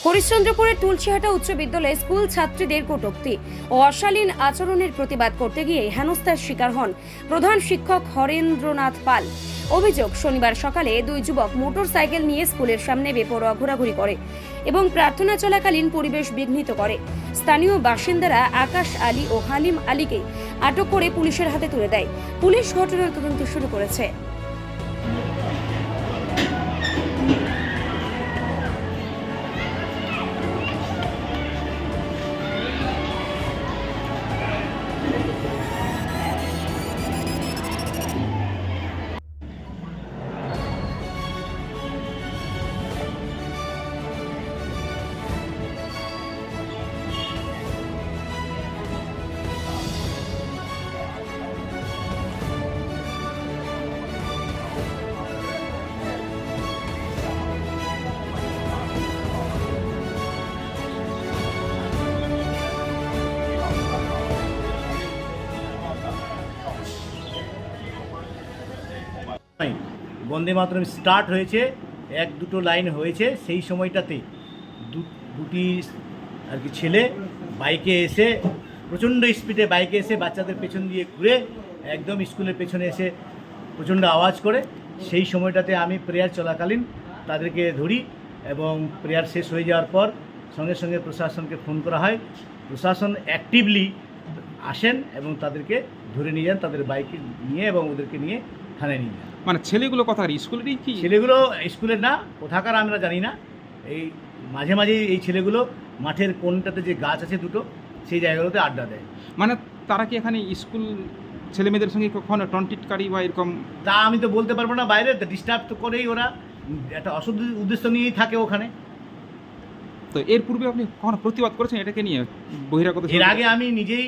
হরিশ্চন্দ্রপুরের তুলসীহাটা উচ্চ বিদ্যালয়ে স্কুল ছাত্রীদের কটূক্তি ও অশালীন আচরণের প্রতিবাদ করতে গিয়ে হেনস্থার শিকার হন প্রধান শিক্ষক হরেন্দ্রনাথ পাল। অভিযোগ, শনিবার সকালে দুই যুবক মোটর সাইকেল নিয়ে স্কুলের সামনে বেপরোয়া ঘোরাঘুরি করে এবং প্রার্থনা চলাকালীন পরিবেশ বিঘ্নিত করে। স্থানীয় বাসিন্দারা আকাশ আলী ও হালিম আলীকে আটক করে পুলিশের হাতে তুলে দেয়। পুলিশ ঘটনার তদন্ত শুরু করেছে। বন্দে মাতরম স্টার্ট হয়েছে, এক দুটো লাইন হয়েছে, সেই সময়টাতে দুটি আর কি ছেলে বাইকে এসে প্রচণ্ড স্পিডে বাইকে এসে বাচ্চাদের পেছন দিয়ে ঘুরে একদম স্কুলের পেছনে এসে প্রচণ্ড আওয়াজ করে। সেই সময়টাতে আমি প্রেয়ার চলাকালীন তাদেরকে ধরি এবং প্রেয়ার শেষ হয়ে যাওয়ার পর সঙ্গে সঙ্গে প্রশাসনকে ফোন করা হয়। প্রশাসন অ্যাক্টিভলি আসেন এবং তাদেরকে ধরে নিয়ে যান, তাদের বাইকে নিয়ে এবং ওদেরকে নিয়ে থানায় নিয়ে যান। মানে ছেলেগুলো কোথাকার, স্কুলেরই কি? ছেলেগুলো স্কুলের না, কোথাকার আমরা জানি না। এই মাঝে মাঝে এই ছেলেগুলো মাঠের কোনটাতে যে গাছ আছে দুটো, সেই জায়গাগুলোতে আড্ডা দেয়। মানে তারা কি এখানে স্কুল ছেলে মেয়েদের সঙ্গে কখনো টন্টিটকারী বা এরকম? তা আমি তো বলতে পারবো না, বাইরে ডিস্টার্ব তো করেই, ওরা একটা অশুদ্ধ উদ্দেশ্য নিয়েই থাকে ওখানে। তো এর পূর্বে আপনি কখনো প্রতিবাদ করেছেন এটাকে নিয়ে বহিরাগত? এর আগে আমি নিজেই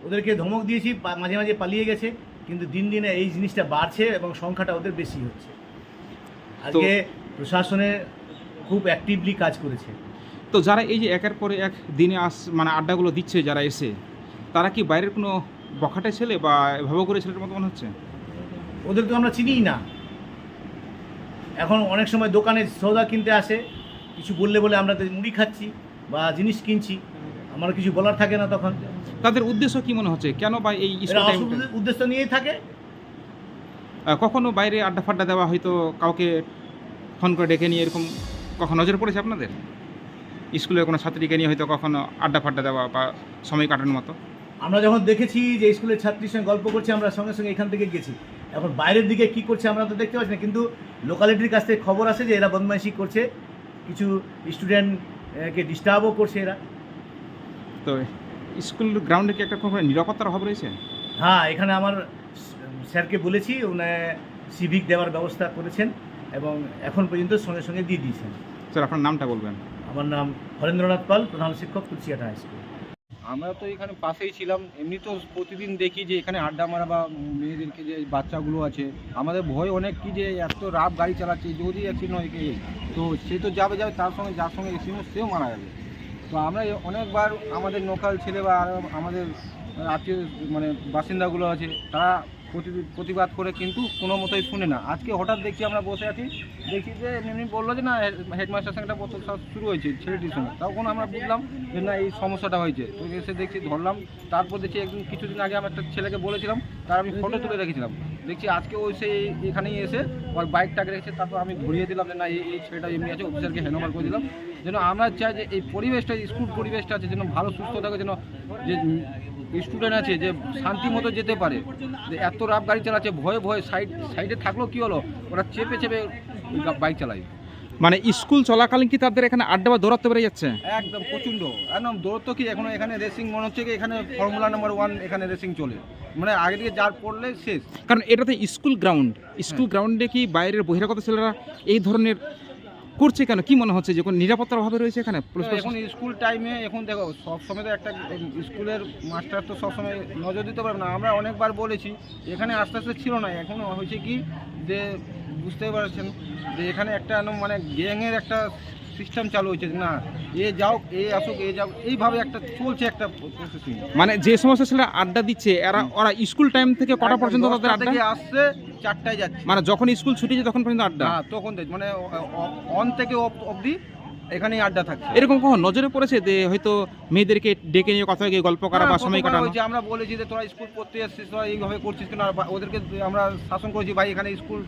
ওদেরকে ধমক দিয়েছি, মাঝে মাঝে পালিয়ে গেছে, কিন্তু দিন দিনে এই জিনিসটা বাড়ছে এবং সংখ্যাটা ওদের বেশি হচ্ছে। আজকে প্রশাসনে খুব অ্যাক্টিভলি কাজ করেছে। তো যারা এই যে একের পরে এক দিনে মানে আড্ডাগুলো দিচ্ছে যারা এসে, তারা কি বাইরের কোনো বখাটে ছেলে বা এভাবে করে ছেলের মতো মনে হচ্ছে? ওদের তো আমরা চিনিই না। এখন অনেক সময় দোকানে সৌদা কিনতে আসে, কিছু বললে বলে আমরা মুড়ি খাচ্ছি বা জিনিস কিনছি, আমার কিছু বলার থাকে না। তখন তাদের উদ্দেশ্য কি মনে হচ্ছে? কেন বা এই উদ্দেশ্য নিয়েই থাকে? কখনো বাইরে আড্ডা ফাড্ডা দেওয়া, হয়তো কাউকে ফোন করে ডেকে নিয়ে এরকম কখন নজর পড়েছে আপনাদের? স্কুলের কোনো ছাত্রীকে নিয়ে হয়তো কখনো আড্ডা ফাড্ডা দেওয়া বা সময় কাটানোর মতো? আমরা যখন দেখেছি যে স্কুলের ছাত্রীর সঙ্গে গল্প করছে, আমরা সঙ্গে সঙ্গে এখান থেকে গেছি। এখন বাইরের দিকে কি করছে আমরা তো দেখতে পাচ্ছি না, কিন্তু লোকালিটির কাছ থেকে খবর আসে যে এরা বদমাইশি করছে, কিছু স্টুডেন্টকে ডিস্টার্বও করছে এরা। তো স্কুল গ্রাউন্ডে কি একটা কোনো নিরাপত্তার অভাব রয়েছে? হ্যাঁ, এখানে আমার স্যারকে বলেছি, উনি সিভিক দেওয়ার ব্যবস্থা করেছেন এবং এখন পর্যন্ত সঙ্গে সঙ্গে দিয়ে দিয়েছেন। স্যার, আপনার নামটা বলবেন? আমার নাম হরেন্দ্রনাথ পাল, প্রধান শিক্ষক, তুলসীহাটা হাই স্কুল। আমরা তো এখানে পাশেই ছিলাম, এমনি তো প্রতিদিন দেখি যে এখানে আড্ডা মারা বা মেয়েদেরকে যে বাচ্চাগুলো আছে, আমাদের ভয় অনেক কি যে এত রাফ গাড়ি চালাচ্ছে, যদি অ্যাক্সিডেন্ট হয় তো সে তো যাবে তার সঙ্গে যার সঙ্গে অ্যাক্সিডেন্ট সেও মারা যাবে। তো আমরা অনেকবার আমাদের লোকাল ছেলে বা আমাদের আত্মীয় মানে বাসিন্দাগুলো আছে, তারা প্রতিবাদ করে কিন্তু কোনো মতোই শুনে না। আজকে হঠাৎ দেখছি আমরা বসে আছি, দেখছি যে এমনি বললো যে না হেডমাস্টার সঙ্গে একটা বোতল শুরু হয়েছে ছেলেটির সঙ্গে। তখন আমরা বুঝলাম যে না এই সমস্যাটা হয়েছে। তো এসে দেখছি, ধরলাম। তারপর দেখছি কিছুদিন আগে আমি একটা ছেলেকে বলেছিলাম, তার আমি ফটো তুলে রেখেছিলাম। দেখছি আজকে ওই সেই এখানেই এসে ওর বাইকটাকে রেখেছে। তারপর আমি ধরিয়ে দিলাম যে না এই ছেলেটা এমনি আছে, অফিসারকে হ্যান্ডওভার করে দিলাম। যেন আমরা চাই যে এই পরিবেশটা, স্কুল পরিবেশটা আছে যেন ভালো সুস্থ থাকে, যেন যে স্টুডেন্ট আছে যে শান্তি মতো যেতে পারে। যে এত রাফ গাড়ি চালাচ্ছে, ভয়ে ভয়ে সাইডে থাকলেও কী হলো, ওরা চেপে চেপে বাইক চালায়। মানে স্কুল চলাকালীন কি তাদের এখানে আড্ডা বা দৌড়াতে বেড়ে যাচ্ছে? একদম প্রচণ্ড, একদম দৌড় তো কি, এখনো এখানে রেসিং মনে হচ্ছে কি এখানে ফর্মুলা নাম্বার 1 এখানে রেসিং চলে, মানে আগে থেকে যার পড়লে শেষ। কারণ এটাতে স্কুল গ্রাউন্ডে কি বাইরের বহিরাগত ছেলেরা এই ধরনের করছে কেন? কি মনে হচ্ছে যে কোনো নিরাপত্তার অভাবে রয়েছে এখানে? এখন স্কুল টাইমে, এখন দেখো সবসময় তো একটা স্কুলের মাস্টার তো সবসময় নজর দিতে পারবে না। আমরা অনেকবার বলেছি, এখানে আস্তে আস্তে ছিল না, এখন হয়েছে কি যে বুঝতেই পারছেন যে এখানে একটা মানে গ্যাংয়ের একটা সিস্টেম চালু হয়েছে, না এ যাও এ আসুক এ যাও, এইভাবে একটা চলছে একটা প্রসেসিং। মানে যে সমস্ত ছেলেরা আড্ডা দিচ্ছে ওরা স্কুল টাইম থেকে কটা পর্যন্ত তাদের আড্ডা? আসছে 4টায় যাচ্ছে, মানে যখন স্কুল ছুটি যায় তখন পর্যন্ত আড্ডা? হ্যাঁ, তখন মানে অন থেকে অবধি এখানেই আড্ডা থাকছে। এরকম কখন নজরে পড়েছে যে হয়তো মেয়েদেরকে ডেকে নিয়ে কথা গিয়ে গল্প করা বা হ্যাঁ, সময় প্রথমবার কাটানো? হয়েছে, আমরা বলেছি যে তোরা স্কুল পড়তে এসেছিস, তোরা এইভাবে করছিস কেন, আর ওদেরকে আমরা শাসন করেছি, ভাই এখানে স্কুল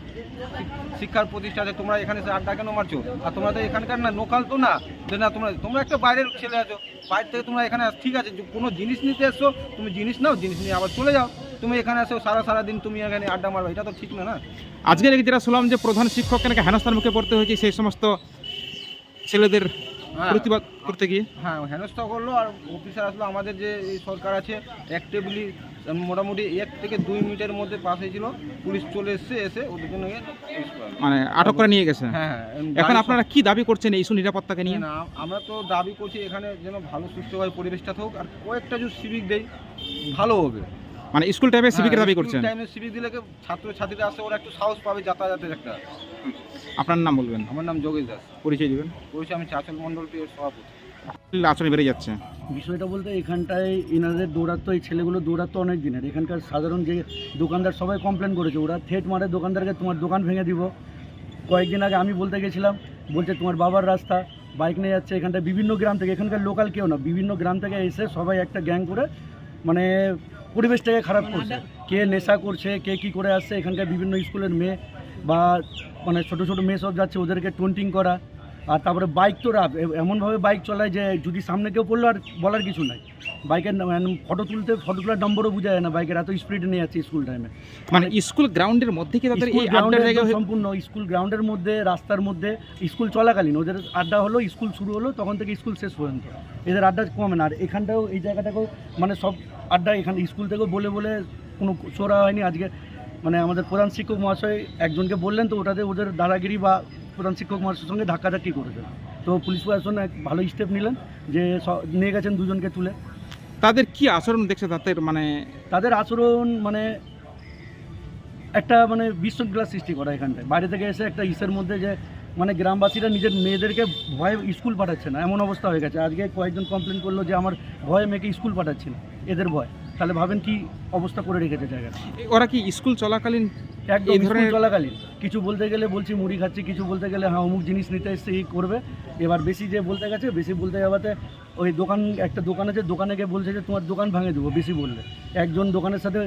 শিক্ষার প্রতিষ্ঠা আছে, তোমরা এখানে এসে আড্ডা কেন মারছো, আর তোমরা তো এখানকার না লোকাল তো না, যে না তোমরা একটা বাইরের ছেলে আছো, বাইরে থেকে তোমরা এখানে ঠিক আছে কোনো জিনিস নিতে এসছো, তুমি জিনিস নাও, জিনিস নিয়ে আবার চলে যাও, তুমি এখানে এসে সারা দিন তুমি এখানে আড্ডা মারবে, এটা তো ঠিক না। না আজকে যেটা শুনলাম যে প্রধান শিক্ষককে নাকি হেনস্থার মুখে পড়তে হয়েছে সেই সমস্ত ছেলেদের হ্যাঁ। প্রতিবাদ করতে গিয়ে। হ্যাঁ, হেনস্থা করলো, আর অফিসার আসলো, আমাদের যে এই সরকার আছে অ্যাক্টিভলি মোটামুটি 1 থেকে 2 মিনিটের মধ্যে পাস হয়েছিল, পুলিশ চলে এসে ওদেরকে নিয়ে মানে আটক করে নিয়ে গেছে। হ্যাঁ। এখন আপনারা কি দাবি করছেন এই ইস্যু নিরাপত্তাকে নিয়ে? না, আমরা তো দাবি করছি এখানে যেন ভালো সুস্থভাবে পরিবেশটা হোক, আর কয়েকটা যদি সিভিক দেয় ভালো হবে। মানে স্কুল টাইপে সিভিকের দাবি করছেন? টাইমে সিভিক দিলে ছাত্রছাত্রীরা আসে, ওরা একটু সাহস পাবে যাতায়াতের একটা। আপনার নাম বলবেন? আমার নাম যোগেশ দাস, পরিচয় দিবেন। পরিচয় আমি চাচল মণ্ডল পিওর সভাপতি। আচরণ বেড়ে যাচ্ছে বিষয়টা বলতে এখানটায় এনাদের দৌরাত্ম, এই ছেলেগুলো দৌরাত্ম অনেক দিনের। এখানকার সাধারণ যে দোকানদার সবাই কমপ্লেন করেছে, ওরা থ্রেট মারে দোকানদারকে, তোমার দোকান ভেঙে দিব। কয়েকদিন আগে আমি বলতে গেছিলাম, বলছে তোমার বাবার রাস্তা, বাইক নিয়ে যাচ্ছে। এখানটায় বিভিন্ন গ্রাম থেকে, এখানকার লোকাল কেউ না, বিভিন্ন গ্রাম থেকে এসে সবাই একটা গ্যাং করে মানে পরিবেশটাকে খারাপ করছে। কে নেশা করছে, কে কী করে আসছে, এখানকার বিভিন্ন স্কুলের মেয়ে বা মানে ছোটো ছোটো মেয়ে সব যাচ্ছে, ওদেরকে টোন্টিং করা। আর তারপরে বাইক তো রাফ, এমনভাবে বাইক চলায় যে যদি সামনে কেউ পড়লো আর বলার কিছু নাই। বাইকের ফটো তোলার নম্বরও বোঝা যায় না, বাইকের এত স্পিডে নিয়ে যাচ্ছে স্কুল টাইমে। মানে স্কুল গ্রাউন্ডের মধ্যে কি তাদের এই আড্ডার জায়গা? সম্পূর্ণ স্কুল গ্রাউন্ডের মধ্যে, রাস্তার মধ্যে, স্কুল চলাকালীন ওদের আড্ডা হলো, স্কুল শুরু হলো তখন থেকে স্কুল শেষ পর্যন্ত এদের আড্ডা কমে না। আর এখানটাও এই জায়গাটাকেও মানে সব আড্ডা এখানে স্কুল থেকেও বলে কোনো সোরা হয়নি। আজকে মানে আমাদের প্রধান শিক্ষক মহাশয় একজনকে বললেন, তো ওটাতে ওদের দাদাগিরি বা প্রধান শিক্ষক মহাশয়ের সঙ্গে ধাক্কাধাক্কি করেছে। তো পুলিশ প্রশাসন এক ভালো স্টেপ নিলেন যে নিয়ে গেছেন দুজনকে তুলে। তাদের কি আচরণ দেখছে তাদের? মানে তাদের আচরণ মানে একটা মানে বিশৃঙ্খলা সৃষ্টি করা এখানটায়, বাইরে থেকে এসে একটা ইসের মধ্যে যে মানে গ্রামবাসীরা নিজের মেয়েদেরকে ভয়ে স্কুল পাঠাচ্ছে না, এমন অবস্থা হয়ে গেছে। আজকে কয়েকজন কমপ্লেন করলো যে আমার ভয়ে মেয়েকে স্কুল পাঠাচ্ছি না, এদের ভয়। তাহলে ভাবেন কি অবস্থা করে রেখেছে জায়গাটা। ওরা কি স্কুল চলাকালীন একদম এই স্কুল ধরনের- চলাকালীন কিছু বলতে গেলে বলছি মুড়ি খাচ্ছি, কিছু বলতে গেলে হ্যাঁ অমুক জিনিস নিতে এসছে এই করবে। এবার বেশি যে বলতে গেছে, বেশি বলতে যাওয়াতে ওই একটা দোকান আছে, দোকানে গিয়ে বলছে যে তোমার দোকান ভাঙে দেবো বেশি বললে। একজন দোকানের সাথে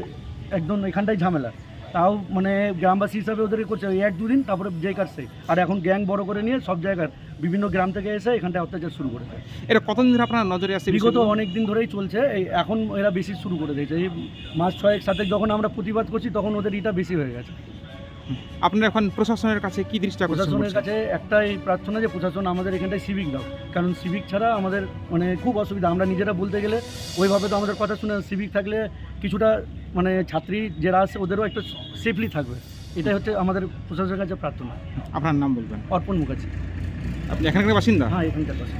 একদম এখানটাই ঝামেলা, তাও মানে গ্রামবাসী হিসাবে ওদেরকে করছে ওই 1-2 দিন, তারপরে যে কাটছে। আর এখন গ্যাং বড় করে নিয়ে সব জায়গার বিভিন্ন গ্রাম থেকে এসে এখানটায় অত্যাচার শুরু করেছে। এটা কতদিন ধরে আপনার নজরে আসছে? বিগত অনেক দিন ধরেই চলছে, এই এখন এরা বেশি শুরু করে দিয়েছে। এই মাস 6 সাথে যখন আমরা প্রতিবাদ করছি তখন ওদের এটা বেশি হয়ে গেছে। আপনারা এখন প্রশাসনের কাছে কি দৃষ্টি আকর্ষণ প্রশাসনের করছেন? কাছে একটাই প্রার্থনা যে প্রশাসন আমাদের এখানটায় সিভিক দাও, কারণ সিভিক ছাড়া আমাদের মানে খুব অসুবিধা। আমরা নিজেরা বলতে গেলে ওইভাবে তো আমাদের কথা শুনে, সিভিক থাকলে কিছুটা মানে ছাত্রী যারা আছে ওদেরও একটা সেফলি থাকবে। এটাই হচ্ছে আমাদের প্রশাসনের কাছে প্রার্থনা। আপনার নাম বলবেন? অর্পণ মুখার্জি। আপনি এখানকার বাসিন্দা? হ্যাঁ, এখানকার কথা।